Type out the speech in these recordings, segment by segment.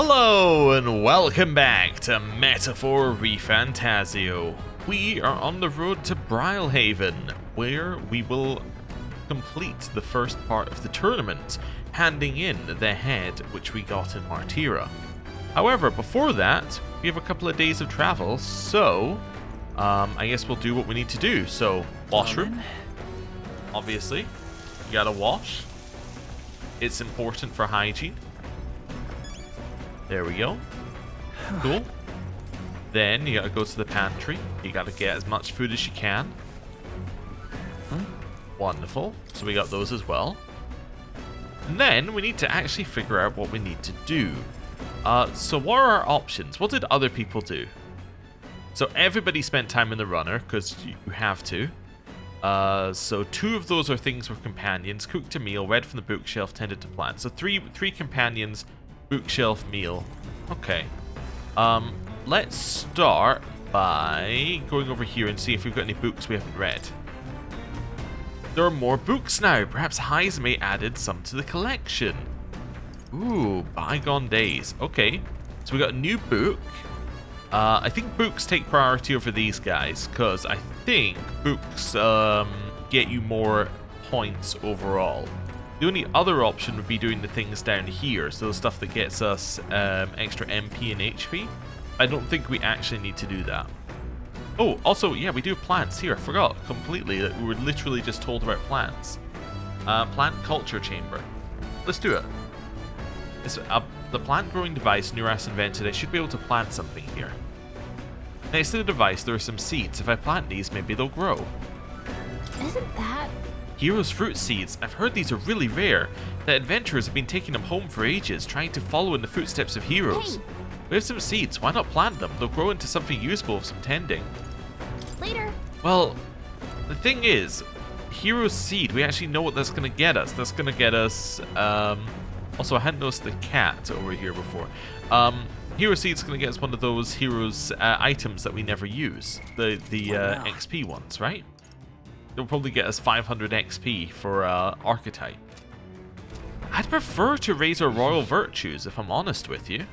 Hello and welcome back to Metaphor ReFantazio. We are on the road to Brilehaven, where we will complete the first part of the tournament, handing in the head which we got in Martira. However, before that, we have a couple of days of travel, so I guess we'll do what we need to do. So, washroom, obviously, you gotta wash. It's important for hygiene. There we go. Cool. Then you gotta go to the pantry. You gotta get as much food as you can. Wonderful. So we got those as well. And then we need to actually figure out what we need to do. So what are our options? What did other people do? So everybody spent time in the runner, because you have to. So 2 of those are things with companions. Cooked a meal, read from the bookshelf, tended to plants. So three companions, bookshelf, meal. Okay. Let's start by going over here and see if we've got any books we haven't read. There are more books now. Perhaps Heisme added some to the collection. Ooh, bygone days. Okay. So we got a new book. I think books take priority over these guys, because I think books get you more points overall. The only other option would be doing the things down here, so the stuff that gets us extra MP and HP. I don't think we actually need to do that. Oh, also, yeah, we do have plants here. I forgot completely that we were literally just told about plants. Plant culture chamber. Let's do it. It's, the plant growing device Nuras invented. I should be able to plant something here. Next to the device, there are some seeds. If I plant these, maybe they'll grow. Isn't that... Heroes fruit seeds. I've heard these are really rare. The adventurers have been taking them home for ages, trying to follow in the footsteps of heroes. Hey. We have some seeds. Why not plant them? They'll grow into something useful with some tending. Later. Well, the thing is, Hero's seed, we actually know what that's going to get us. That's going to get us... Also, I hadn't noticed the cat over here before. Hero seed's going to get us one of those heroes items that we never use. The Wow. XP ones, right? They'll probably get us 500 XP for Archetype. I'd prefer to raise our royal virtues, if I'm honest with you.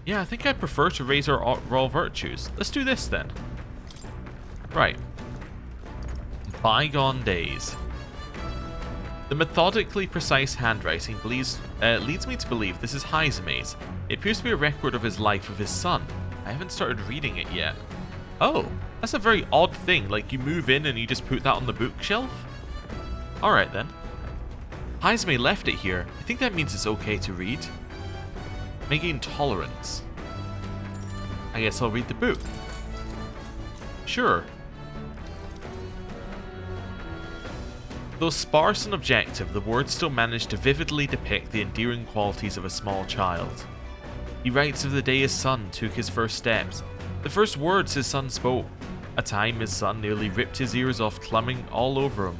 Yeah, I think I'd prefer to raise our royal virtues. Let's do this then. Right. Bygone days. The methodically precise handwriting leads me to believe this is Heisme's. It appears to be a record of his life with his son. I haven't started reading it yet. Oh, that's a very odd thing, like you move in and you just put that on the bookshelf? Alright then. Heisme left it here. I think that means it's okay to read. May gain tolerance. I guess I'll read the book. Sure. Though sparse and objective, the words still manage to vividly depict the endearing qualities of a small child. He writes of the day his son took his first steps, the first words his son spoke, a time his son nearly ripped his ears off clumbing all over him.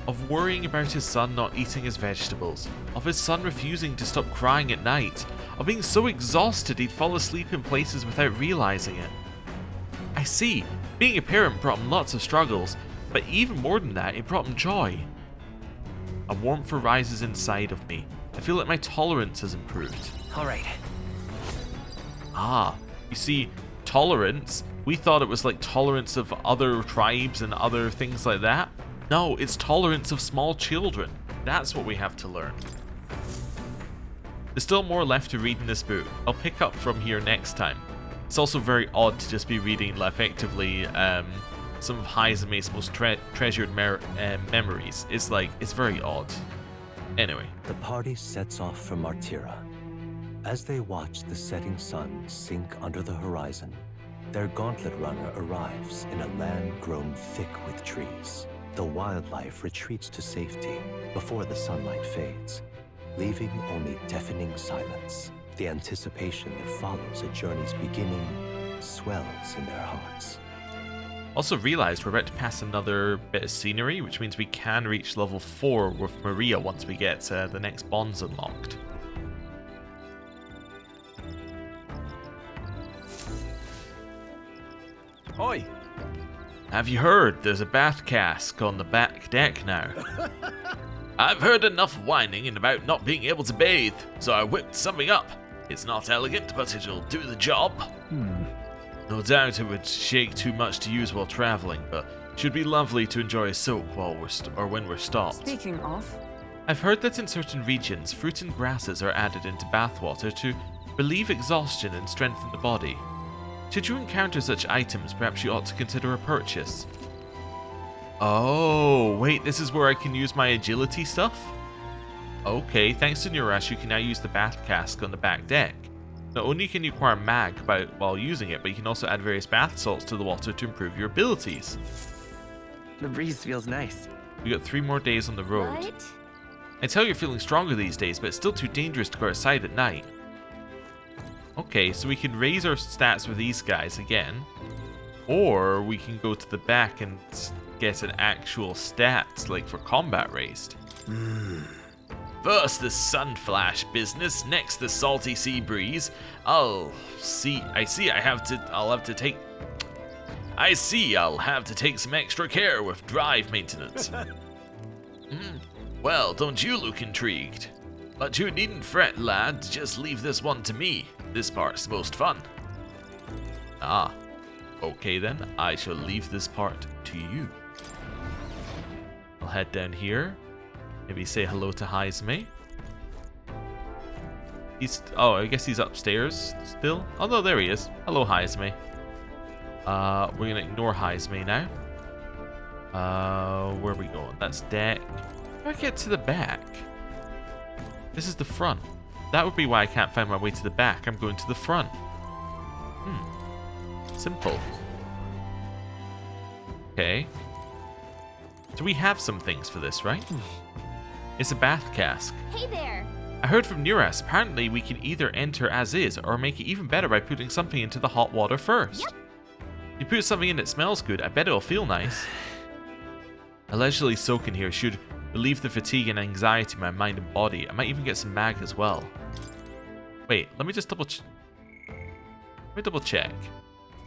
Of worrying about his son not eating his vegetables, of his son refusing to stop crying at night, of being so exhausted he'd fall asleep in places without realizing it. I see, being a parent brought him lots of struggles, but even more than that, it brought him joy. A warmth arises inside of me. I feel like my tolerance has improved. Alright. Ah, you see, tolerance, we thought it was like tolerance of other tribes and other things like that. No, it's tolerance of small children. That's what we have to learn. There's still more left to read in this book. I'll pick up from here next time. It's also very odd to just be reading effectively some of Heisme's most treasured memories. It's very odd. Anyway. The party sets off for Martira. As they watch the setting sun sink under the horizon, their gauntlet runner arrives in a land grown thick with trees. The wildlife retreats to safety before the sunlight fades, leaving only deafening silence. The anticipation that follows a journey's beginning swells in their hearts. Also realized we're about to pass another bit of scenery, which means we can reach level 4 with Maria once we get the next bonds unlocked. Oi! Have you heard? There's a bath cask on the back deck now. I've heard enough whining about not being able to bathe, so I whipped something up. It's not elegant, but it'll do the job. No doubt it would shake too much to use while traveling, but should be lovely to enjoy a soak while when we're stopped. Speaking of, I've heard that in certain regions, fruit and grasses are added into bathwater to relieve exhaustion and strengthen the body. Should you encounter such items, perhaps you ought to consider a purchase. Oh, wait, this is where I can use my agility stuff? Okay, thanks to Nurash, you can now use the bath cask on the back deck. Not only can you acquire mag while using it, but you can also add various bath salts to the water to improve your abilities. the breeze feels nice. We got 3 more days on the road. What? I tell you you're feeling stronger these days, but it's still too dangerous to go outside at night. Okay, so we can raise our stats with these guys again. Or we can go to the back and get an actual stats, like for combat raised. First the sun flash business, next the salty sea breeze. I'll have to take some extra care with drive maintenance. Well, don't you look intrigued? But you needn't fret, lad, just leave this one to me. This part's the most fun. Ah, okay then, I shall leave this part to you. I'll head down here. Maybe say hello to Heisme. I guess he's upstairs still. Oh no, there he is. Hello, Heisme. We're gonna ignore Heisme now. Where are we going? That's deck. How do I get to the back? This is the front. That would be why I can't find my way to the back. I'm going to the front. Simple. Okay. So we have some things for this, right? It's a bath cask. Hey there. I heard from Nuras, apparently we can either enter as is or make it even better by putting something into the hot water first. Yep. You put something in that smells good, I bet it'll feel nice. A leisurely soak in here should relieve the fatigue and anxiety in my mind and body. I might even get some mag as well. Wait, let me just double check.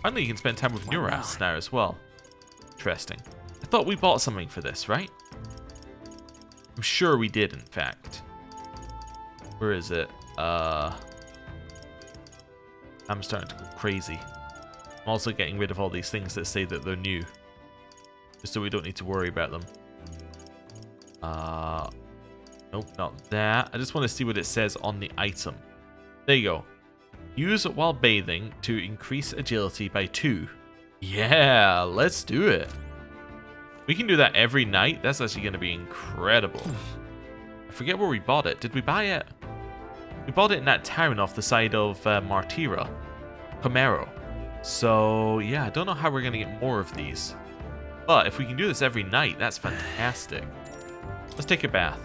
Finally, you can spend time with Nuras now as well. Interesting. I thought we bought something for this, right? I'm sure we did, in fact. Where is it? I'm starting to go crazy. I'm also getting rid of all these things that say that they're new. Just so we don't need to worry about them. Nope, not that. I just want to see what it says on the item. There you go. Use it while bathing to increase agility by 2. Yeah, let's do it. We can do that every night. That's actually going to be incredible. I forget where we bought it. Did we buy it? We bought it in that town off the side of Martira. Pomero. So, yeah, I don't know how we're going to get more of these. But if we can do this every night, that's fantastic. Let's take a bath.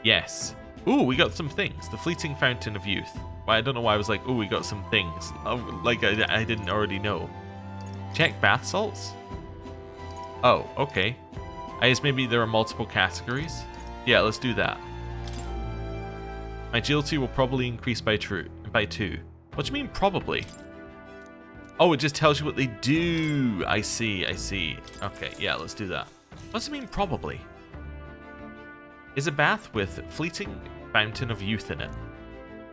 Yes. Ooh, we got some things. The fleeting fountain of youth. Well, I don't know why I was like, ooh, we got some things. Like I didn't already know. Check bath salts? Oh, okay. I guess maybe there are multiple categories. Yeah, let's do that. My agility will probably increase by 2. What do you mean probably? Oh, it just tells you what they do. I see. Okay, yeah, let's do that. What does it mean probably? Is a bath with fleeting fountain of youth in it.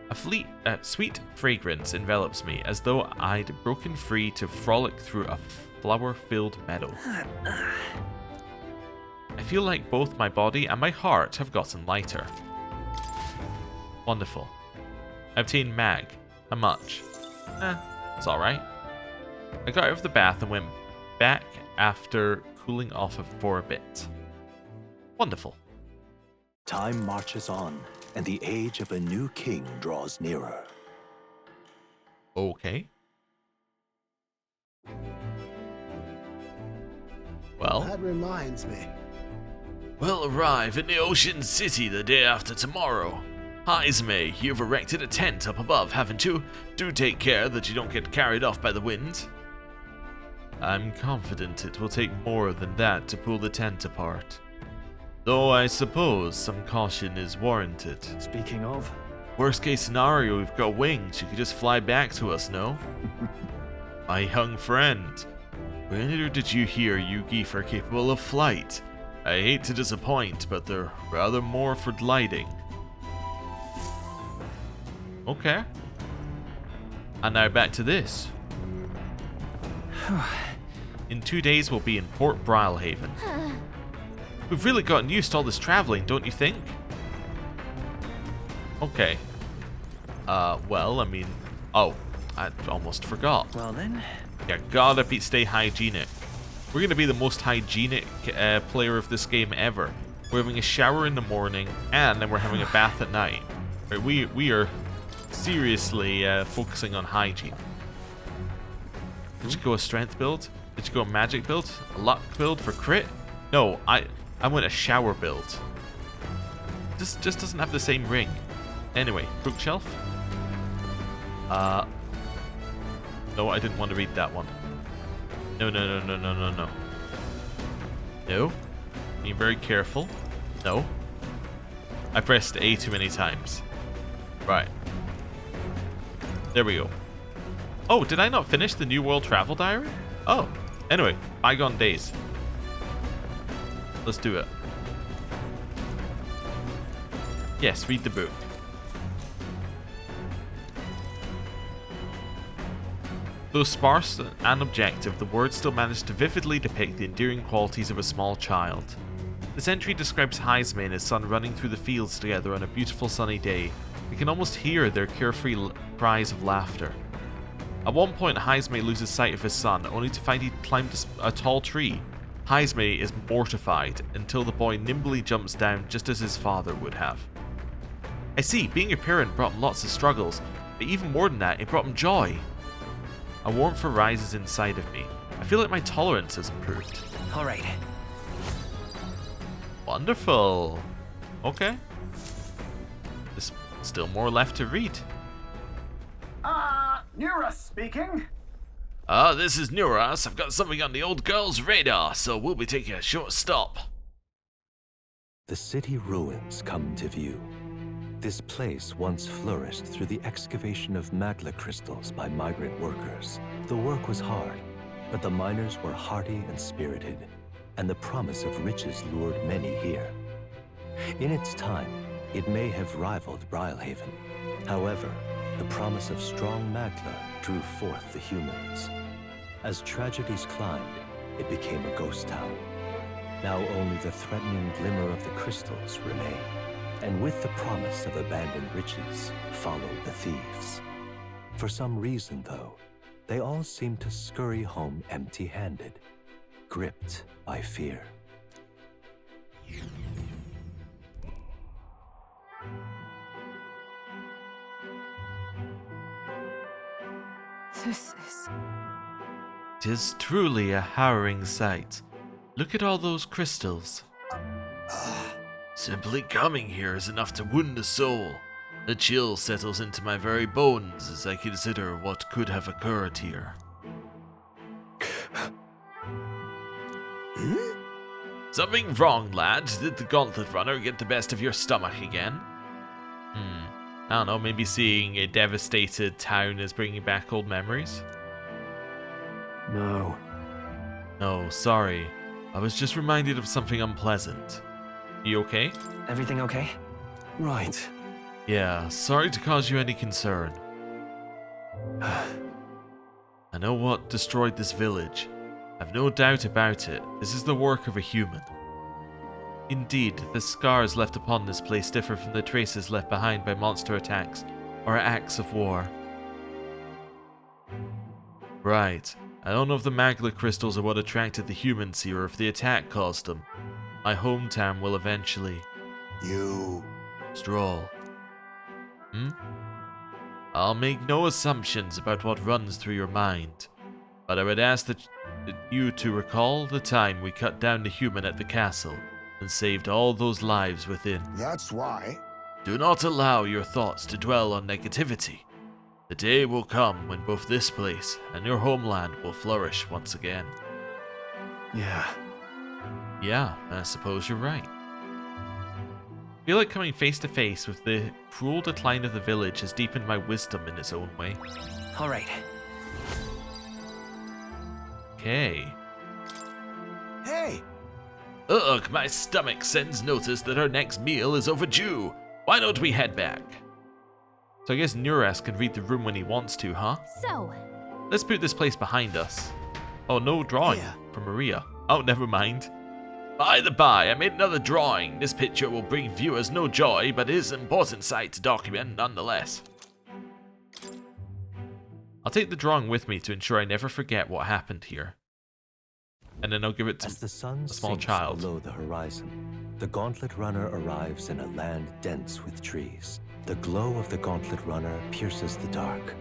A sweet fragrance envelops me as though I'd broken free to frolic through a flower-filled meadow. I feel like both my body and my heart have gotten lighter. Wonderful. I obtained mag. How much? It's alright. I got out of the bath and went back after cooling off for a bit. Wonderful. Time marches on, and the age of a new king draws nearer. Okay. Well. That reminds me. We'll arrive in the Ocean City the day after tomorrow. Heisme, you've erected a tent up above, haven't you? Do take care that you don't get carried off by the wind. I'm confident it will take more than that to pull the tent apart. Though I suppose some caution is warranted. Speaking of, Worst case scenario, we've got wings. You could just fly back to us, no? My young friend, where did you hear you geef are capable of flight? I hate to disappoint, but they're rather more for gliding. Okay. And now back to this. In 2 days, we'll be in Port Brilehaven. We've really gotten used to all this traveling, don't you think? Okay. Well, I mean... Oh, I almost forgot. Well then. Yeah, gotta stay hygienic. We're gonna be the most hygienic player of this game ever. We're having a shower in the morning, and then we're having a bath at night. Right, we are seriously focusing on hygiene. Did you go a strength build? Did you go a magic build? A luck build for crit? No, I went a shower build. This just doesn't have the same ring. Anyway, bookshelf. No, I didn't want to read that one. No. No. Being very careful. No. I pressed A too many times. Right. There we go. Oh, did I not finish the New World Travel Diary? Oh. Anyway, bygone days. Let's do it. Yes, read the book. Though sparse and objective, the words still manage to vividly depict the endearing qualities of a small child. This entry describes Heisme and his son running through the fields together on a beautiful sunny day. We can almost hear their carefree cries of laughter. At one point, Heisme loses sight of his son, only to find he'd climbed a tall tree. Heisme is mortified until the boy nimbly jumps down just as his father would have. I see, being a parent brought him lots of struggles, but even more than that, it brought him joy. A warmth arises inside of me. I feel like my tolerance has improved. Alright. Wonderful. Okay. There's still more left to read. Nura speaking. This is Nuras. I've got something on the old girl's radar, so we'll be taking a short stop. The city ruins come to view. This place once flourished through the excavation of magla crystals by migrant workers. The work was hard, but the miners were hardy and spirited, and the promise of riches lured many here. In its time, it may have rivaled Brilehaven. However, the promise of strong magla drew forth the humans. As tragedies climbed, it became a ghost town. Now only the threatening glimmer of the crystals remain. And with the promise of abandoned riches followed the thieves. For some reason, though, they all seem to scurry home empty-handed, gripped by fear. This is... 'Tis truly a harrowing sight. Look at all those crystals. Simply coming here is enough to wound the soul. The chill settles into my very bones as I consider what could have occurred here. Something wrong, lad? Did the gauntlet runner get the best of your stomach again? I don't know, maybe seeing a devastated town is bringing back old memories? No. No, sorry. I was just reminded of something unpleasant. You okay? Everything okay? Right. Yeah, sorry to cause you any concern. I know what destroyed this village. I've no doubt about it. This is the work of a human. Indeed, the scars left upon this place differ from the traces left behind by monster attacks or acts of war. Right. I don't know if the magla crystals are what attracted the humans here or if the attack caused them. My hometown will eventually... Stroll. I'll make no assumptions about what runs through your mind, but I would ask that you to recall the time we cut down the human at the castle and saved all those lives within. That's why. Do not allow your thoughts to dwell on negativity. The day will come when both this place and your homeland will flourish once again. Yeah, I suppose you're right. I feel like coming face to face with the cruel decline of the village has deepened my wisdom in its own way. Alright. Okay. Hey! Ugh, my stomach sends notice that our next meal is overdue. Why don't we head back? So I guess Nuras can read the room when he wants to, huh? So, Let's put this place behind us. Oh, no drawing Yeah. from Maria. Oh, never mind. By the by, I made another drawing. This picture will bring viewers no joy, but it is an important sight to document nonetheless. I'll take the drawing with me to ensure I never forget what happened here. And then I'll give it to As the sun a small sinks child. below the horizon, the Gauntlet Runner arrives in a land dense with trees. The glow of the Gauntlet Runner pierces the dark,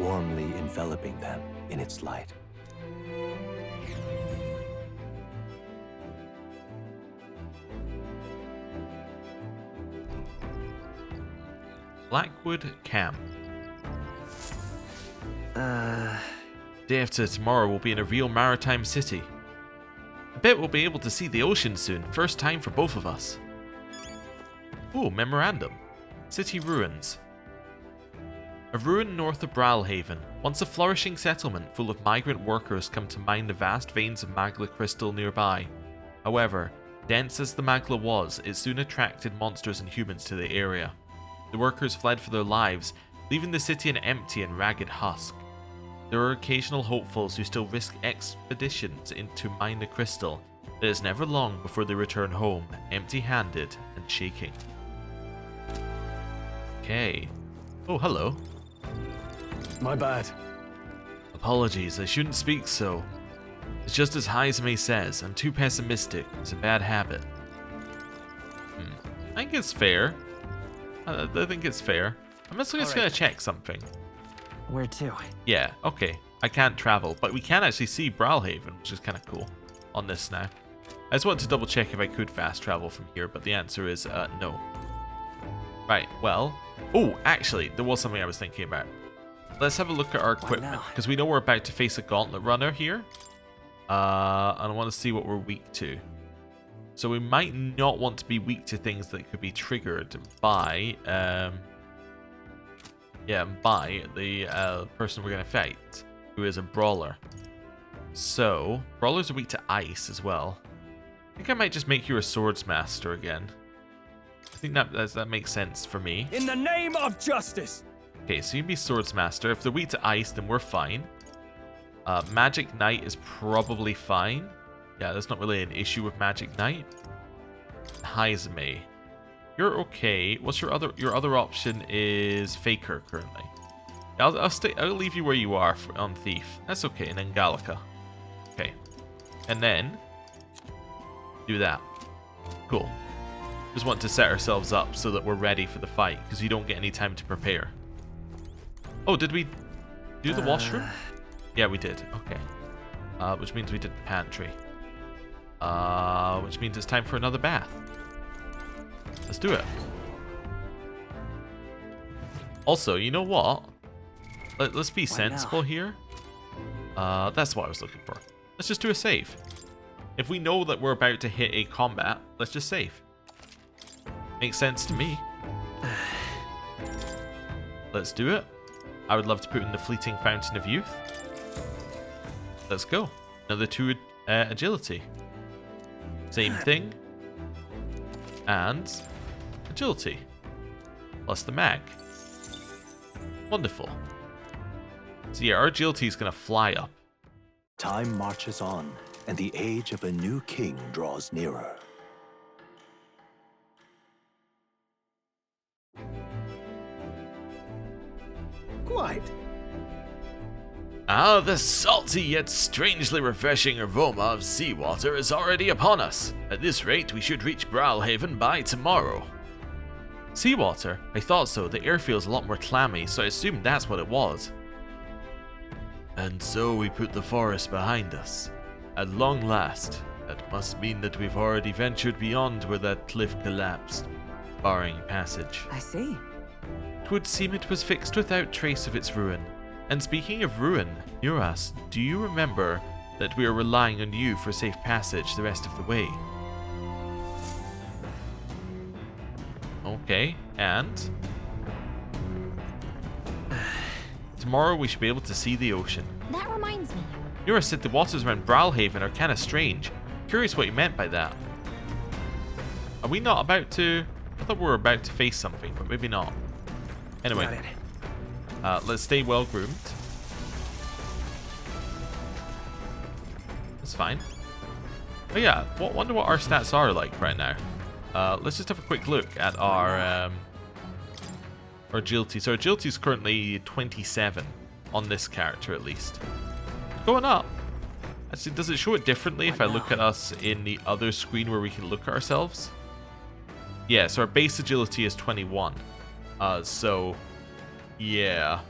warmly enveloping them in its light. Blackwood Camp. Day after tomorrow we'll be in a real maritime city. I bet we'll be able to see the ocean soon. First time for both of us. Ooh, memorandum. City ruins. A ruin north of Brilehaven. Once a flourishing settlement full of migrant workers come to mine the vast veins of magla crystal nearby. However, dense as the magla was, it soon attracted monsters and humans to the area. The workers fled for their lives, leaving the city an empty and ragged husk. There are occasional hopefuls who still risk expeditions to mine the crystal, but it is never long before they return home, empty-handed and shaking. Okay. Oh, hello. My bad. Apologies, I shouldn't speak so. It's just as Haizame says, I'm too pessimistic. It's a bad habit. I think it's fair. I think it's fair. I'm just Alright. gonna check something. Where to? Yeah, okay. I can't travel, but we can actually see Brilehaven, which is kind of cool on this now. I just wanted to double check if I could fast travel from here, but the answer is no. Right, well... Oh, actually, there was something I was thinking about. Let's have a look at our equipment, now? because we know we're about to face a Gauntlet Runner here. And I want to see what we're weak to. So we might not want to be weak to things that could be triggered by... the person we're going to fight, who is a brawler. So, brawlers are weak to ice as well. I think I might just make you a swordsmaster again. I think that makes sense for me. In the name of justice! Okay, so you can be swordsmaster. If they're weak to ice, then we're fine. Magic Knight is probably fine. Yeah, there's not really an issue with Magic Knight. Haizame. You're okay. What's your other option is Faker currently. I'll leave you where you are on Thief. That's okay. And then Gallica. Okay. And then do that. Cool. Just want to set ourselves up so that we're ready for the fight, because you don't get any time to prepare. Oh, did we do the washroom? Yeah, we did. Okay. Which means we did the pantry. Which means it's time for another bath. Let's do it. Also, you know what? Let's be sensible here. That's what I was looking for. Let's just do a save. If we know that we're about to hit a combat, let's just save. Makes sense to me. Let's do it. I would love to put in the fleeting fountain of youth. Let's go. Another 2 agility. Same thing. And agility. Plus the mag. Wonderful. So yeah, our agility is going to fly up. Time marches on, and the age of a new king draws nearer. Quite. Ah, the salty yet strangely refreshing aroma of seawater is already upon us. At this rate, we should reach Brilehaven by tomorrow. Seawater? I thought so. The air feels a lot more clammy, so I assumed that's what it was. And so we put the forest behind us. At long last. That must mean that we've already ventured beyond where that cliff collapsed, barring passage. I see. It would seem it was fixed without trace of its ruin. And speaking of ruin, Nuras, do you remember that we are relying on you for safe passage the rest of the way? Okay, and tomorrow we should be able to see the ocean. that reminds me. Nuras said the waters around Brilehaven are kind of strange. Curious what you meant by that. Are we not about to... I thought we were about to face something, but maybe not. Anyway, let's stay well groomed. That's fine. Oh yeah, wonder what our stats are like right now. Let's just have a quick look at our agility. So agility is currently 27 on this character at least. Going up. Actually, does it show it differently if I look at us in the other screen where we can look at ourselves? Yeah, so our base agility is 21. So yeah.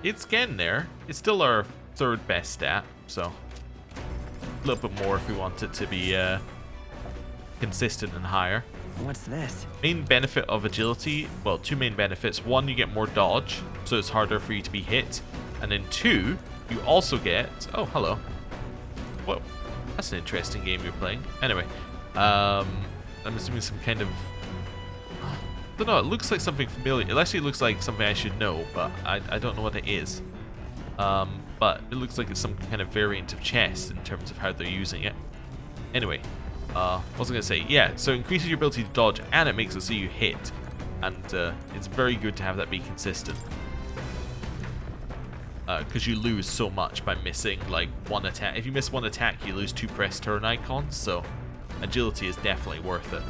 It's getting there. It's still our third best stat, so a little bit more if we want it to be consistent and higher. What's this? Main benefit of agility, well, two main benefits. One, you get more dodge, so it's harder for you to be hit. And then two, you also get... Oh, hello. Whoa, that's an interesting game you're playing. Anyway, I'm assuming some kind of... I don't know, it looks like something familiar. It actually looks like something I should know, but I don't know what it is. But it looks like it's some kind of variant of chess in terms of how they're using it. Anyway, what was I going to say? Yeah, so it increases your ability to dodge, and it makes it so you hit. And it's very good to have that be consistent. Because you lose so much by missing, like, one attack. If you miss one attack, you lose 2 press turn icons, so agility is definitely worth it.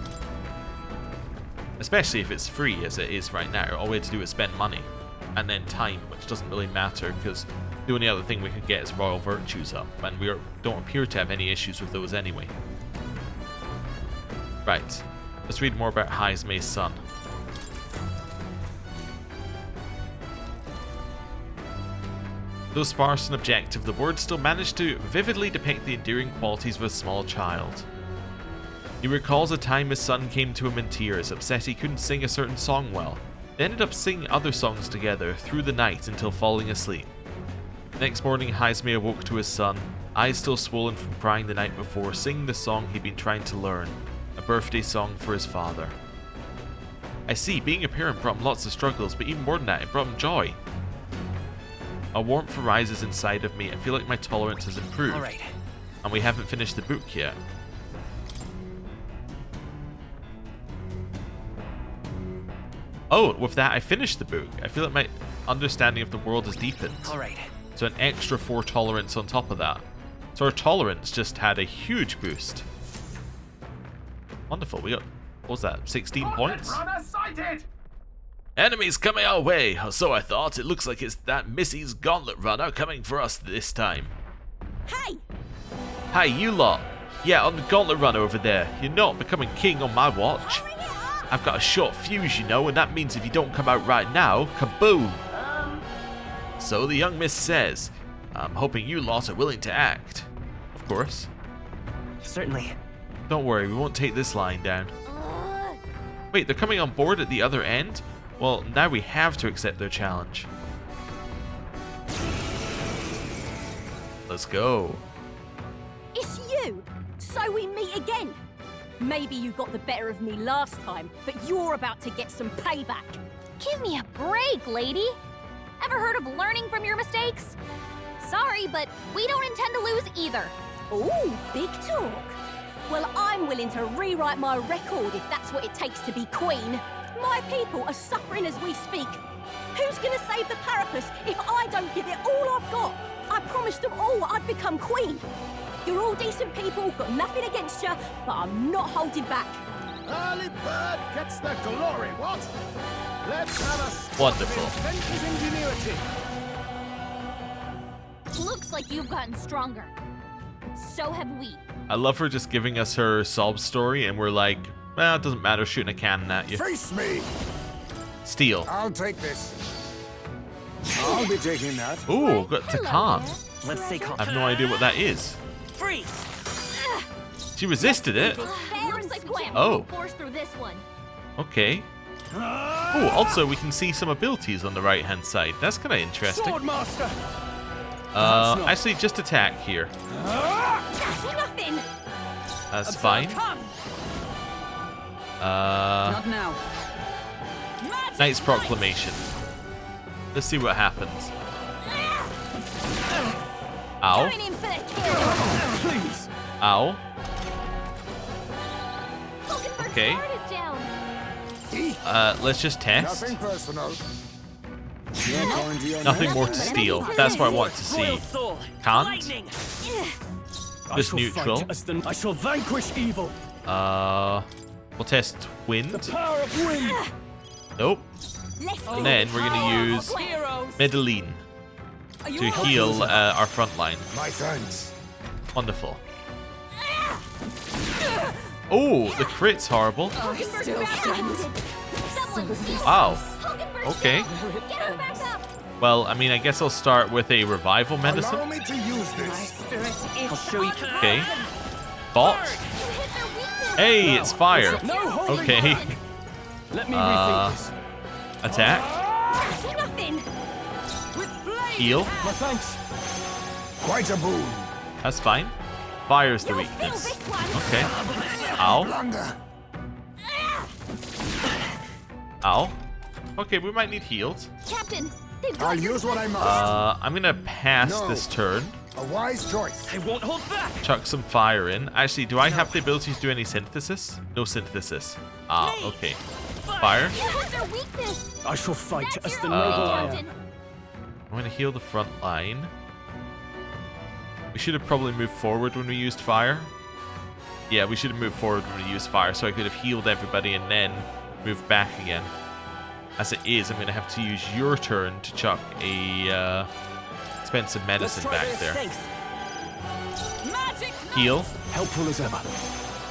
Especially if it's free, as it is right now. All we have to do is spend money. And then time, which doesn't really matter, because the only other thing we could get is Royal Virtues up, and we don't appear to have any issues with those anyway. Right, let's read more about Haizme's son. Though sparse and objective, the words still manage to vividly depict the endearing qualities of a small child. He recalls a time his son came to him in tears, upset he couldn't sing a certain song well. They ended up singing other songs together through the night until falling asleep. Next morning, Haizme awoke to his son, eyes still swollen from crying the night before, singing the song he'd been trying to learn, a birthday song for his father. I see, being a parent brought him lots of struggles, but even more than that, it brought him joy. A warmth arises inside of me. I feel like my tolerance has improved. All right. And we haven't finished the book yet. Oh, with that I finished the book. I feel like my understanding of the world has deepened. All right. So an extra 4 tolerance on top of that. So our tolerance just had a huge boost. Wonderful. We got, what was that, 16 points? Enemies coming our way, or so I thought. It looks like it's that Missy's Gauntlet Runner coming for us this time. Hey! Hey, you lot. Yeah, on the Gauntlet Runner over there. You're not becoming king on my watch. I've got a short fuse, you know, and that means if you don't come out right now, kaboom! So the young miss says, I'm hoping you lot are willing to act. Of course. Certainly. Don't worry, we won't take this lying down. Wait, they're coming on board at the other end? Well, now we have to accept their challenge. Let's go. It's you! So we meet again! Maybe you got the better of me last time, but you're about to get some payback. Give me a break, lady. Ever heard of learning from your mistakes? Sorry, but we don't intend to lose either. Ooh, big talk. Well, I'm willing to rewrite my record if that's what it takes to be queen. My people are suffering as we speak. Who's gonna save the Parapus if I don't give it all I've got? I promised them all I'd become queen. You're all decent people, got nothing against you, but I'm not holding back. Early bird gets the glory, what? Let's have a Wonderful. Inventor's ingenuity. Looks like you've gotten stronger. So have we. I love her just giving us her sob story, and we're like, well, it doesn't matter, shooting a cannon at you. Face me. Steal. I'll take this. I'll be taking that. Ooh, got to calm. Let's stay calm. I have no idea what that is. Freeze! She resisted it. Looks like we have Oh. to force through this one. Okay. Oh, also we can see some abilities on the right hand side. That's kind of interesting. Swordmaster. Actually, just attack here. That's nothing. That's fine. Come! Not now. Knight's Proclamation. Let's see what happens. Ow. Going in for the kill. Please. Ow. Mockingbird Okay. Sword is down. Eek. let's just test. Nothing personal. Nothing more to steal. That's what I want to see. Can't. Just neutral. I shall vanquish evil. We'll test wind. Power of wind. Nope. And then we're gonna use Medellin to heal our front line. My thanks. Wonderful. Oh, the crit's horrible. Wow. Okay. Well, I mean, I guess I'll start with a revival medicine. Allow me to use this. I'll show you. Okay. Bot. Hey, it's fire. Okay. Let me rethink this. Attack. Nothing. Heal. My thanks. Quite a boon. That's fine. Fire's the weakness. Okay. Ow. Blunder. Ow. Okay, we might need heals. Captain, they've I'll got your use what I must. I'm gonna pass No. this turn. A wise choice. I won't hold back. Chuck some fire in. Actually, do I have the ability to do any synthesis? No synthesis. Ah, okay. Fire. You have their weakness. I shall fight That's as your the own, noble I am. Captain. I'm gonna heal the front line. We should have probably moved forward when we used fire. Yeah, we should have moved forward when we used fire, so I could have healed everybody and then moved back again. As it is, I'm gonna have to use your turn to chuck a expensive medicine back there. Heal. Helpful as ever.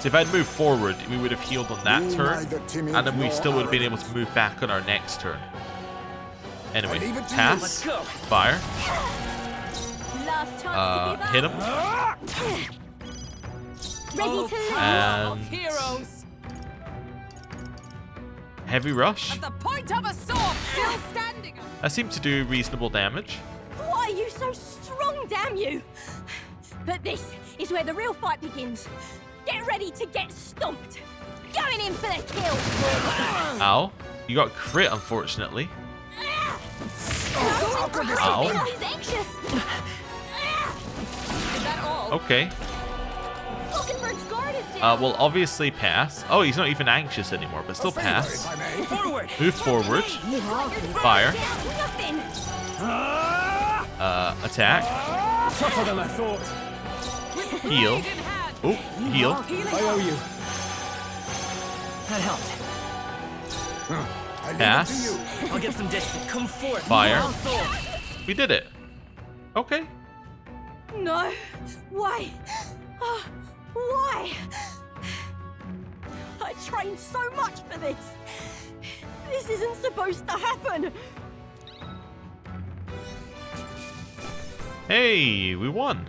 So if I'd moved forward, we would have healed on that You turn, neither timid and then we nor still would have been able arrogant. to move back on our next turn. Anyway, I leave it to you. pass, Let's go. fire, Last chance to give hit up. him, Ready to lose. and heavy rush. The point of a sword still standing. That seemed to do reasonable damage. Why are you so strong, damn you? But this is where the real fight begins. Get ready to get stomped. Going in for the kill. Ow. You got crit, unfortunately. Ow. He's anxious. Is that all? Okay. Falkenberg's guard is down. Well, obviously pass. Oh, he's not even anxious anymore, but still A favor, pass. if I may. Forward. Move forward. Fire. Nothing. Attack. Tougher than I thought. Heal. In hand. Oh, heal. I owe you. That helped. I leave Pass. it to you. I'll get some distance. Come forth. Fire. Wild soul. We did it. Okay. No. Why? Oh, why? I trained so much for this. This isn't supposed to happen. Hey, we won.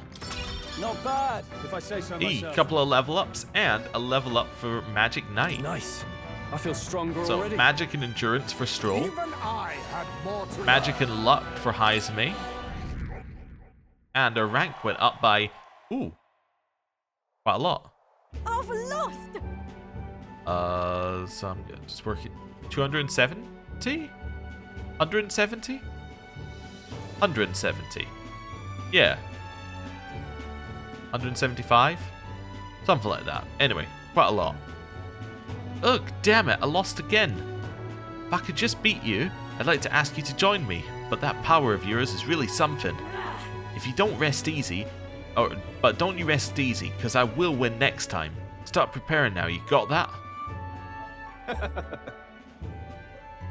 Not bad, if I say so Hey, myself. couple of level ups and a level up for Magic Knight. Nice. I feel stronger So already. magic and endurance for Stroll, Even I had more to magic learn. and luck for Heizme, and our rank went up by quite a lot. I've lost. So I'm just working 270, 170, 170. Yeah, 175, something like that. Anyway, quite a lot. Ugh, damn it, I lost again. If I could just beat you, I'd like to ask you to join me, but that power of yours is really something. If you don't rest easy, but don't you rest easy, because I will win next time. Start preparing now, you got that?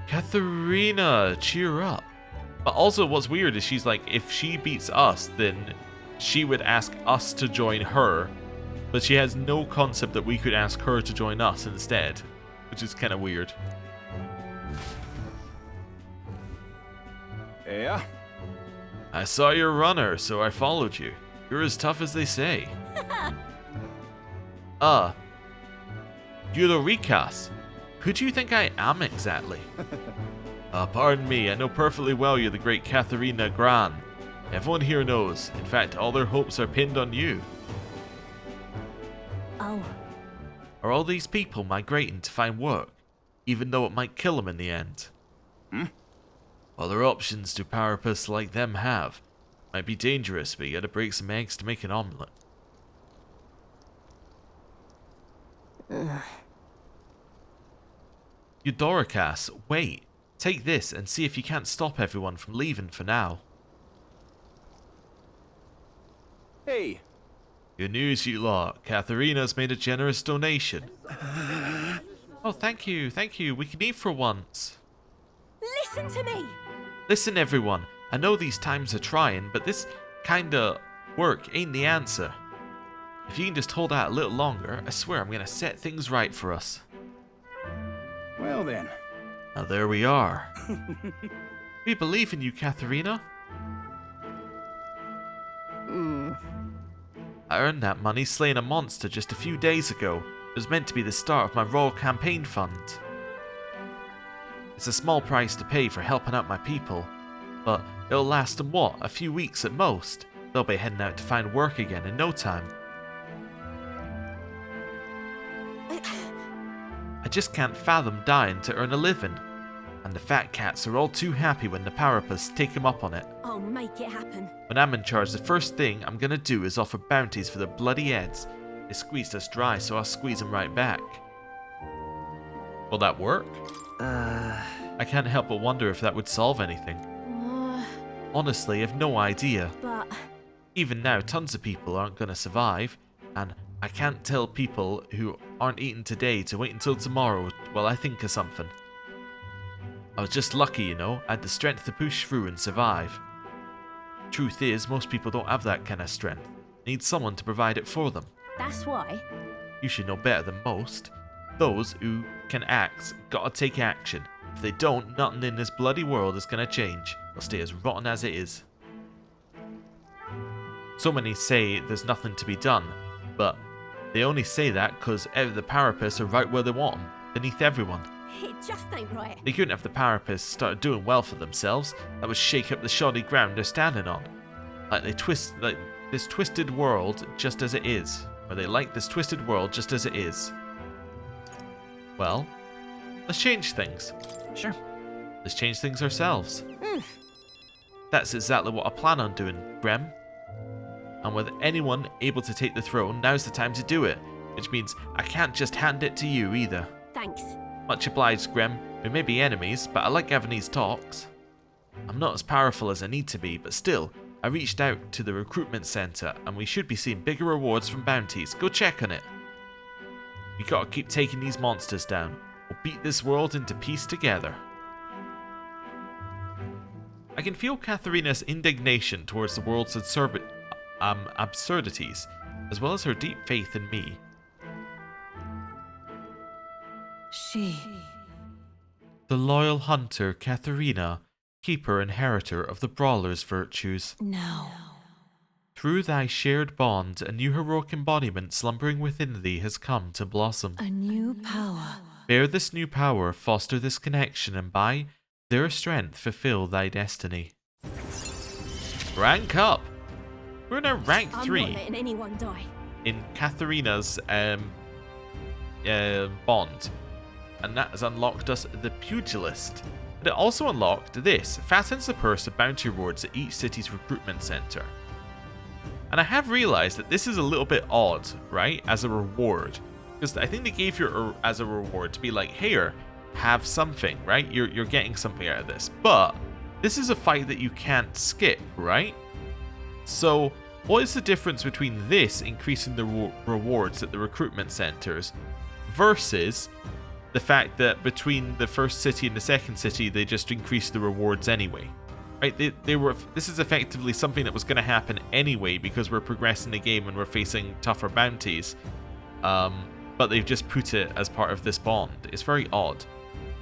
Catherina, cheer up. But also what's weird is she's like, if she beats us, then she would ask us to join her, but she has no concept that we could ask her to join us instead, which is kind of weird. Yeah? I saw your runner, so I followed you. You're as tough as they say. Eurorikas. Who do you think I am exactly? Pardon me, I know perfectly well you're the great Catherina Gran. Everyone here knows. In fact, all their hopes are pinned on you. Oh. Are all these people migrating to find work, even though it might kill them in the end? Other options do powerpuss like them have. Might be dangerous, but you gotta break some eggs to make an omelette. Eudoricas, wait. Take this and see if you can't stop everyone from leaving for now. Hey. Good news, you lot. Catherina's made a generous donation. Oh, thank you, thank you. We can eat for once. Listen to me! Listen, everyone. I know these times are trying, but this kinda work ain't the answer. If you can just hold out a little longer, I swear I'm gonna set things right for us. Well then. Now there we are. We believe in you, Catherina. I earned that money slaying a monster just a few days ago. It was meant to be the start of my royal campaign fund. It's a small price to pay for helping out my people, but it'll last them what, a few weeks at most. They'll be heading out to find work again in no time. I just can't fathom dying to earn a living, and the fat cats are all too happy when the Parapas take them up on it. I'll make it happen. When I'm in charge, the first thing I'm gonna do is offer bounties for their bloody heads. They squeezed us dry, so I'll squeeze them right back. Will that work? I can't help but wonder if that would solve anything. Honestly, I've no idea. But Even now, tons of people aren't gonna survive, and I can't tell people who aren't eating today to wait until tomorrow while I think of something. I was just lucky, you know. I had the strength to push through and survive. Truth is, most people don't have that kind of strength. They need someone to provide it for them. that's why. You should know better than most. Those who can act gotta take action. If they don't, nothing in this bloody world is gonna change. They'll stay as rotten as it is. So many say there's nothing to be done, but they only say that because the Parapas are right where they want them, beneath everyone. It just ain't right. They couldn't have the Parapas start doing well for themselves. That would shake up the shoddy ground they're standing on. Like this twisted world just as it is. Or they like this twisted world just as it is. Well, let's change things. Sure. Let's change things ourselves. That's exactly what I plan on doing, Grem. And with anyone able to take the throne, now's the time to do it. Which means I can't just hand it to you either. Thanks. Much obliged, Grem. We may be enemies, but I like having these talks. I'm not as powerful as I need to be, but still, I reached out to the recruitment center, and we should be seeing bigger rewards from bounties. Go check on it. We gotta keep taking these monsters down. We'll beat this world into peace together. I can feel Catherina's indignation towards the world's absurdities, as well as her deep faith in me. The loyal hunter, Catherina, keeper and inheritor of the brawler's virtues. No. Through thy shared bond, a new heroic embodiment slumbering within thee has come to blossom. A new power. Bear this new power, foster this connection, and by their strength fulfill thy destiny. Rank up! We're now rank 3 I'm not letting anyone die. in Catherina's bond. And that has unlocked us the Pugilist. But it also unlocked this, fattens the purse of bounty rewards at each city's recruitment center. And I have realized that this is a little bit odd, right, as a reward. Because I think they gave you as a reward to be like, here, have something, right? You're getting something out of this. But this is a fight that you can't skip, right? So what is the difference between this increasing the rewards at the recruitment centers versus the fact that between the first city and the second city, they just increased the rewards anyway, right? This is effectively something that was going to happen anyway because we're progressing the game and we're facing tougher bounties. But they've just put it as part of this bond. It's very odd.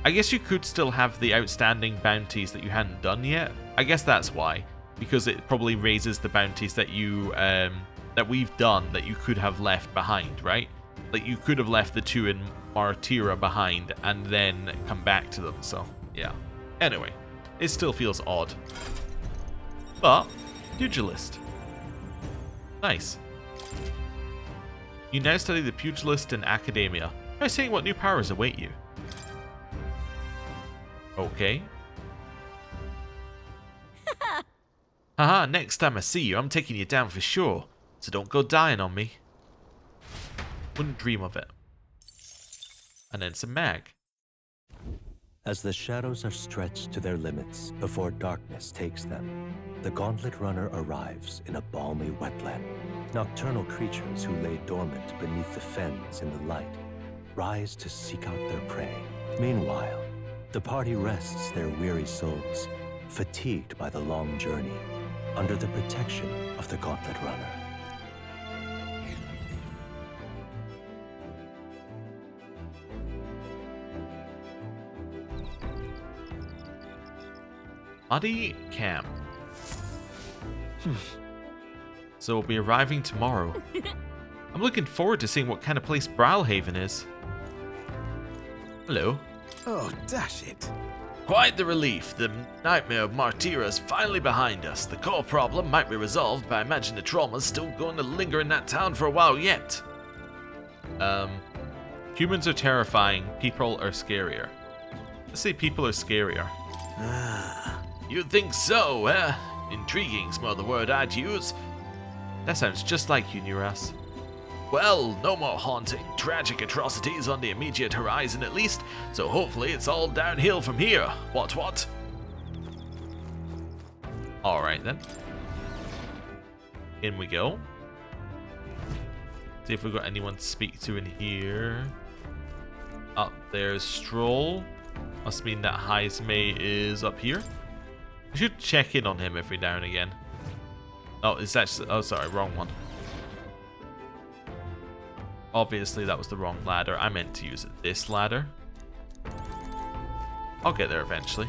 I guess you could still have the outstanding bounties that you hadn't done yet. I guess that's why, because it probably raises the bounties that you that we've done that you could have left behind, right? Like you could have left the 2 in Martira behind and then come back to them, so yeah. Anyway, it still feels odd. But, Pugilist. Nice. You now study the Pugilist in Academia. Try seeing what new powers await you. Okay. Haha, next time I see you, I'm taking you down for sure. So don't go dying on me. Wouldn't dream of it. And then some mag. As the shadows are stretched to their limits before darkness takes them, the Gauntlet Runner arrives in a balmy wetland. Nocturnal creatures who lay dormant beneath the fens in the light rise to seek out their prey. Meanwhile, the party rests their weary souls, fatigued by the long journey, under the protection of the Gauntlet Runner. Muddy Camp. So we'll be arriving tomorrow. I'm looking forward to seeing what kind of place Brilehaven is. Hello. Oh, dash it. Quite the relief. The nightmare of Martira is finally behind us. The core problem might be resolved, but I imagine the trauma's still going to linger in that town for a while yet. Humans are terrifying. People are scarier. Let's say people are scarier. You'd think so, eh? Intriguing's more the word I'd use. That sounds just like you, Nuras. Well, no more haunting, tragic atrocities on the immediate horizon at least, so hopefully it's all downhill from here. What? Alright then. In we go. See if we've got anyone to speak to in here. Up there's Stroll. Must mean that Heismay is up here. I should check in on him every now and again. Oh, it's actually... Oh, sorry, wrong one. Obviously, that was the wrong ladder. I meant to use this ladder. I'll get there eventually.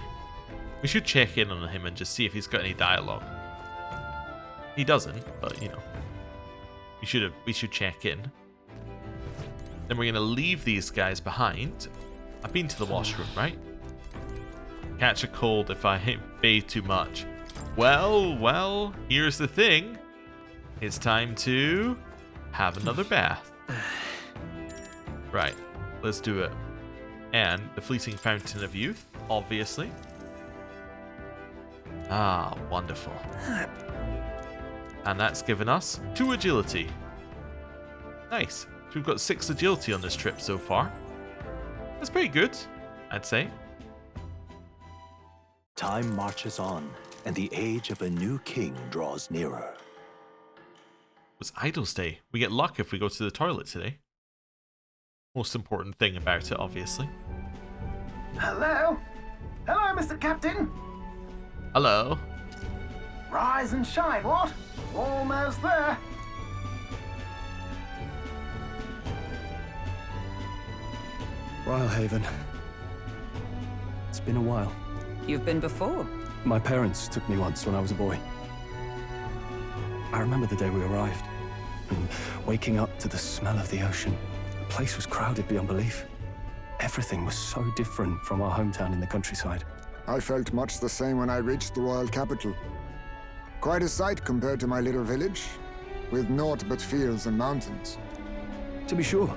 We should check in on him and just see if he's got any dialogue. He doesn't, but, you know. We should check in. Then we're going to leave these guys behind. I've been to the washroom, right? Catch a cold if I bathe too much. Well, here's the thing. It's time to have another bath. Right, let's do it. And the fleeting fountain of youth, obviously. Ah, wonderful. And that's given us 2 agility. Nice. So we've got 6 agility on this trip so far. That's pretty good, I'd say. Time marches on, and the age of a new king draws nearer. It's Idol's Day. We get luck if we go to the toilet today. Most important thing about it, obviously. Hello? Hello, Mr. Captain. Hello. Rise and shine, what? Almost there. Brilehaven. It's been a while. You've been before. My parents took me once when I was a boy. I remember the day we arrived, and waking up to the smell of the ocean. The place was crowded beyond belief. Everything was so different from our hometown in the countryside. I felt much the same when I reached the royal capital. Quite a sight compared to my little village, with naught but fields and mountains. To be sure.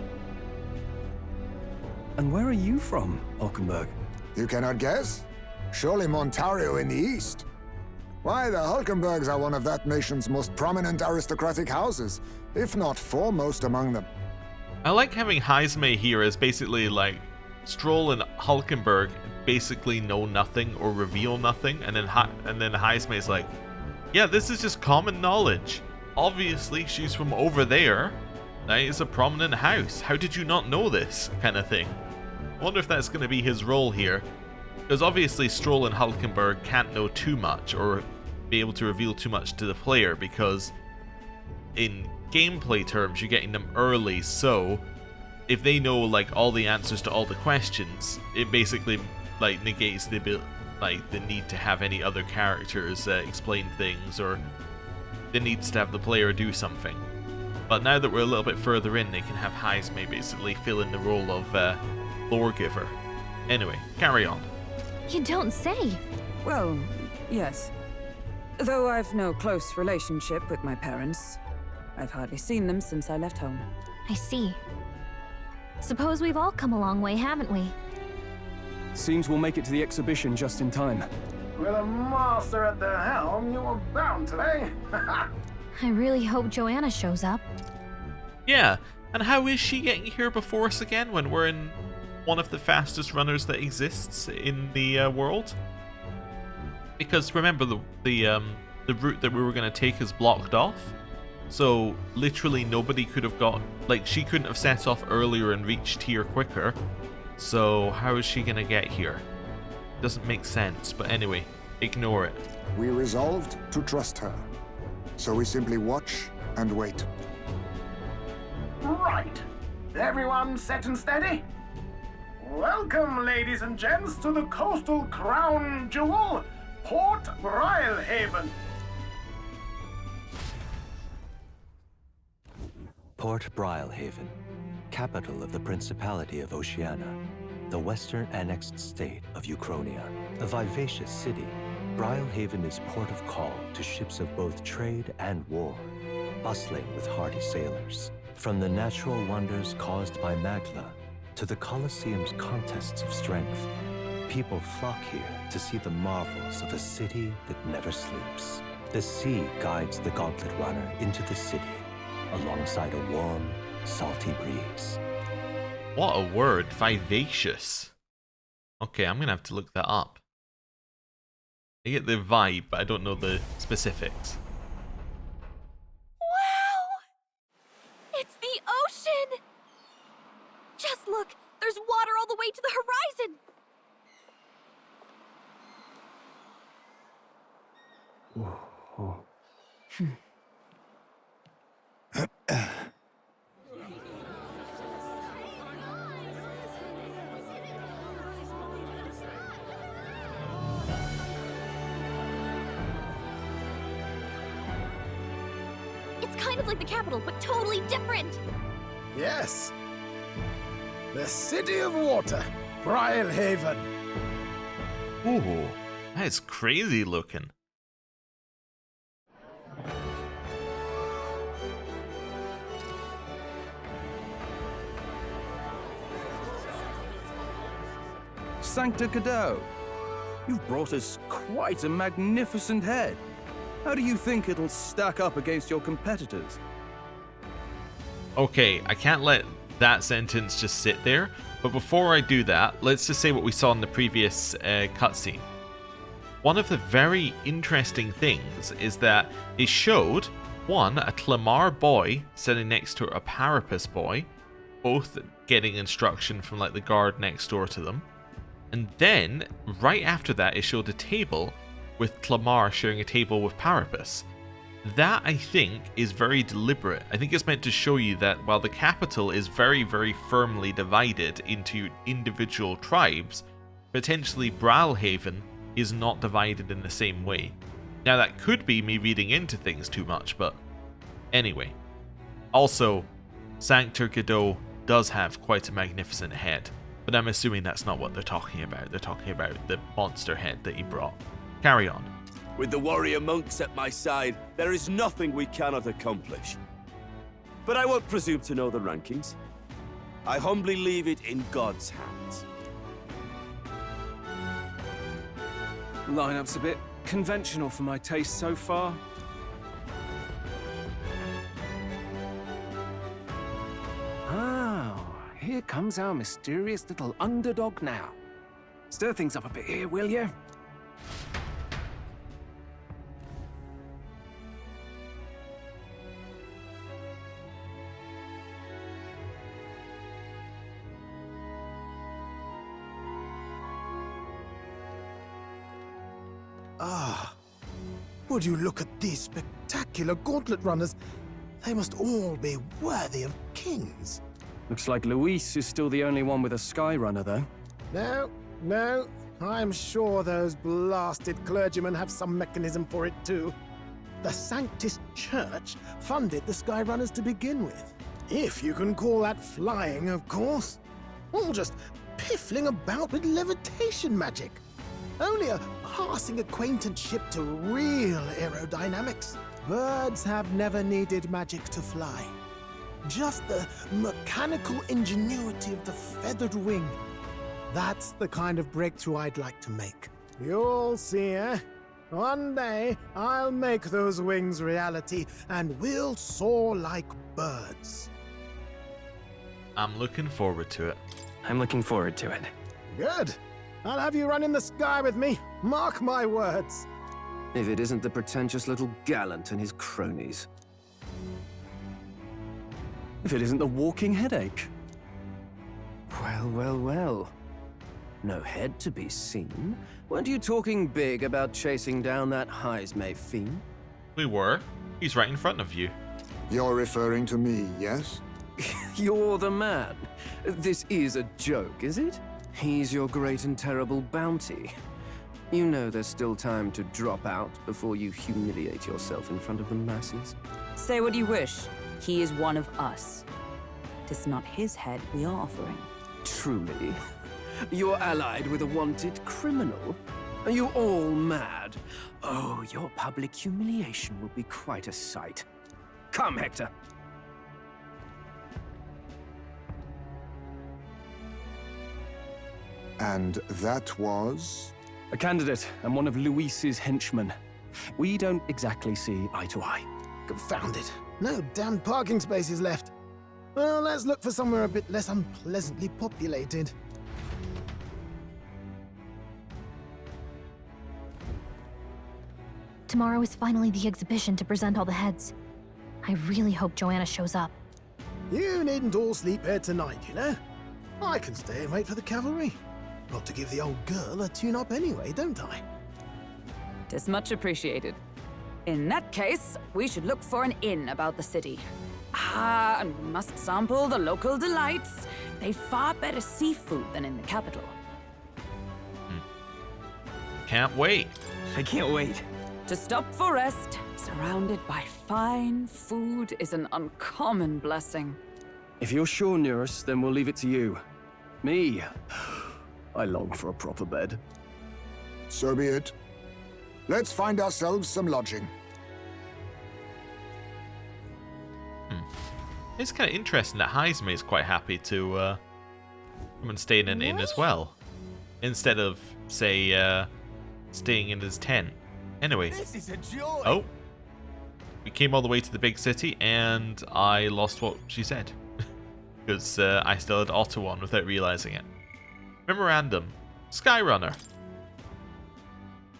And where are you from, Hulkenberg? You cannot guess? Surely Montario in the east. Why, the Hulkenbergs are one of that nation's most prominent aristocratic houses, if not foremost among them. I like having Heismay here as basically like Stroll and Hulkenberg basically know nothing or reveal nothing, and then Heismay's like, yeah, this is just common knowledge. Obviously, she's from over there. That is a prominent house. How did you not know this? Kind of thing. I wonder if that's going to be his role here. Because obviously Stroll and Hulkenberg can't know too much or be able to reveal too much to the player, because in gameplay terms you're getting them early, so if they know like all the answers to all the questions, it basically like negates the need to have any other characters explain things, or the needs to have the player do something. But now that we're a little bit further in, they can have Heismay basically fill in the role of lore giver. Anyway, carry on. You don't say. Well, yes. Though I've no close relationship with my parents. I've hardly seen them since I left home. I see. Suppose we've all come a long way, haven't we? Seems we'll make it to the exhibition just in time. With a master at the helm, you were bound today. I really hope Joanna shows up. Yeah, and how is she getting here before us again when we're in one of the fastest runners that exists in the world. Because remember, the route that we were going to take is blocked off. So literally nobody could have got, like, she couldn't have set off earlier and reached here quicker. So how is she going to get here? Doesn't make sense, but anyway, ignore it. We resolved to trust her. So we simply watch and wait. Right. Everyone set and steady? Welcome, ladies and gents, to the coastal crown jewel, Port Brilehaven. Port Brilehaven, capital of the Principality of Oceania, the western annexed state of Uchronia. A vivacious city, Brilehaven is port of call to ships of both trade and war, bustling with hardy sailors. From the natural wonders caused by Magla to the Colosseum's contests of strength, people flock here to see the marvels of a city that never sleeps. The sea guides the gauntlet runner into the city, alongside a warm, salty breeze. What a word, vivacious. Okay, I'm gonna have to look that up. I get the vibe, but I don't know the specifics. Wow! It's the ocean! Just look, there's water all the way to the horizon! It's kind of like the capital, but totally different. Yes. The City of Water, Brilehaven. Ooh, that is crazy looking. Sancta Cadeau, you've brought us quite a magnificent head. How do you think it'll stack up against your competitors? Okay, I can't let that sentence just sit there, but before I do that, let's just say what we saw in the previous cutscene. One of the very interesting things is that it showed, one, a Clamar boy sitting next to a Parapus boy, both getting instruction from like the guard next door to them. And then, right after that, it showed a table with Clamar sharing a table with Parapus. That, I think, is very deliberate. I think it's meant to show you that while the capital is very, very firmly divided into individual tribes, potentially Brilehaven is not divided in the same way. Now, that could be me reading into things too much, but anyway. Also, Sancta Cadeau does have quite a magnificent head, but I'm assuming that's not what they're talking about. They're talking about the monster head that he brought. Carry on. With the warrior monks at my side, there is nothing we cannot accomplish. But I won't presume to know the rankings. I humbly leave it in God's hands. Lineup's a bit conventional for my taste so far. Oh, here comes our mysterious little underdog now. Stir things up a bit here, will you? Ah, would you look at these spectacular gauntlet runners? They must all be worthy of kings. Looks like Luis is still the only one with a Skyrunner, though. No, I'm sure those blasted clergymen have some mechanism for it too. The Sanctus Church funded the Skyrunners to begin with. If you can call that flying, of course. All just piffling about with levitation magic. Only a passing acquaintanceship to real aerodynamics. Birds have never needed magic to fly. Just the mechanical ingenuity of the feathered wing. That's the kind of breakthrough I'd like to make. You'll see, eh? One day, I'll make those wings reality, and we'll soar like birds. I'm looking forward to it. I'm looking forward to it. Good. I'll have you run in the sky with me. Mark my words. If it isn't the pretentious little gallant and his cronies. If it isn't the walking headache. Well, well, well. No head to be seen. Weren't you talking big about chasing down that Heismay fiend? We were. He's right in front of you. You're referring to me, yes? You're the man. This is a joke, is it? He's your great and terrible bounty. You know there's still time to drop out before you humiliate yourself in front of the masses. Say what you wish. He is one of us. Tis not his head we are offering. Truly? You're allied with a wanted criminal? Are you all mad? Oh, your public humiliation will be quite a sight. Come, Hector. And that was? A candidate and one of Luis's henchmen. We don't exactly see eye to eye. Confound it. No damn parking spaces left. Well, let's look for somewhere a bit less unpleasantly populated. Tomorrow is finally the exhibition to present all the heads. I really hope Joanna shows up. You needn't all sleep here tonight, you know? I can stay and wait for the cavalry. Got to give the old girl a tune-up anyway, don't I? Tis much appreciated. In that case, we should look for an inn about the city. Ah, and we must sample the local delights. They've far better seafood than in the capital. Can't wait. I can't wait. To stop for rest, surrounded by fine food, is an uncommon blessing. If you're sure, Nurse, then we'll leave it to you. Me, I long for a proper bed. So be it. Let's find ourselves some lodging. It's kind of interesting that Heismay is quite happy to come and stay in an inn as well, instead of, say, staying in his tent. Anyway, This is a joy. oh, we came all the way to the big city, and I lost what she said because I still had Otto on without realizing it. Memorandum: Skyrunner.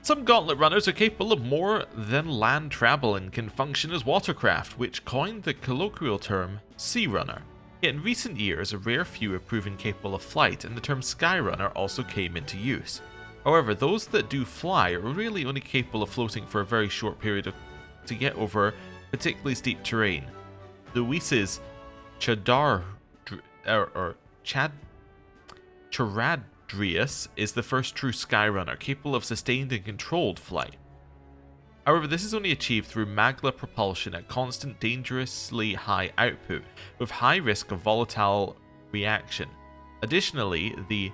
Some gauntlet runners are capable of more than land travel and can function as watercraft, which coined the colloquial term sea runner. Yet in recent years, a rare few have proven capable of flight, and the term skyrunner also came into use. However, those that do fly are really only capable of floating for a very short period to get over particularly steep terrain. Luis's Charadrius is the first true skyrunner, capable of sustained and controlled flight. However, this is only achieved through magla propulsion at constant dangerously high output, with high risk of volatile reaction. Additionally, the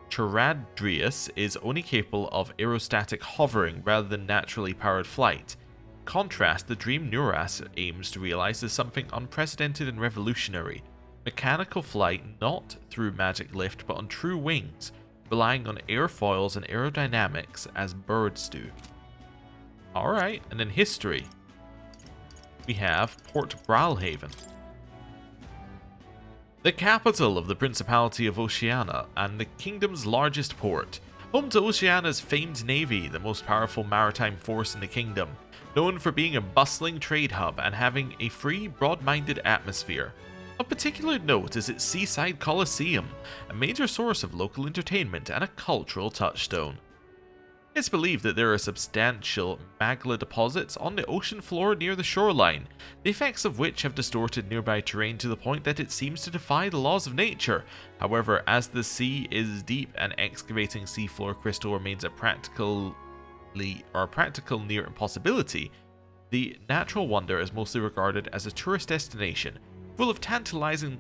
Charadrius is only capable of aerostatic hovering rather than naturally powered flight. In contrast, the dream Nuras aims to realize is something unprecedented and revolutionary: mechanical flight not through magic lift but on true wings, relying on airfoils and aerodynamics as birds do. Alright, and in history, we have Port Brilehaven, the capital of the Principality of Oceania and the kingdom's largest port. Home to Oceania's famed navy, the most powerful maritime force in the kingdom, known for being a bustling trade hub and having a free, broad-minded atmosphere. Of particular note is its seaside coliseum, a major source of local entertainment and a cultural touchstone. It's believed that there are substantial magla deposits on the ocean floor near the shoreline, the effects of which have distorted nearby terrain to the point that it seems to defy the laws of nature. However, as the sea is deep and excavating seafloor crystal remains a practical near impossibility, the natural wonder is mostly regarded as a tourist destination, full of tantalizing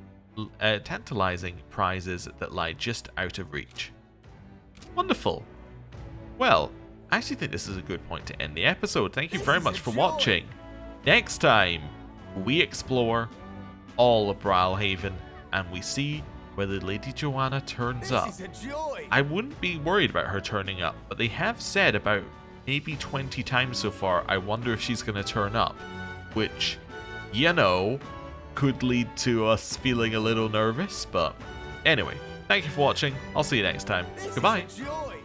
prizes that lie just out of reach. Wonderful. Well, I actually think this is a good point to end the episode. Thank you very much for watching. Next time, we explore all of Brilehaven and we see whether Lady Joanna turns up. I wouldn't be worried about her turning up, but they have said about maybe 20 times so far, I wonder if she's going to turn up, which, you know, could lead to us feeling a little nervous. But anyway, Thank you for watching. I'll see you next time. Goodbye. This is a joy.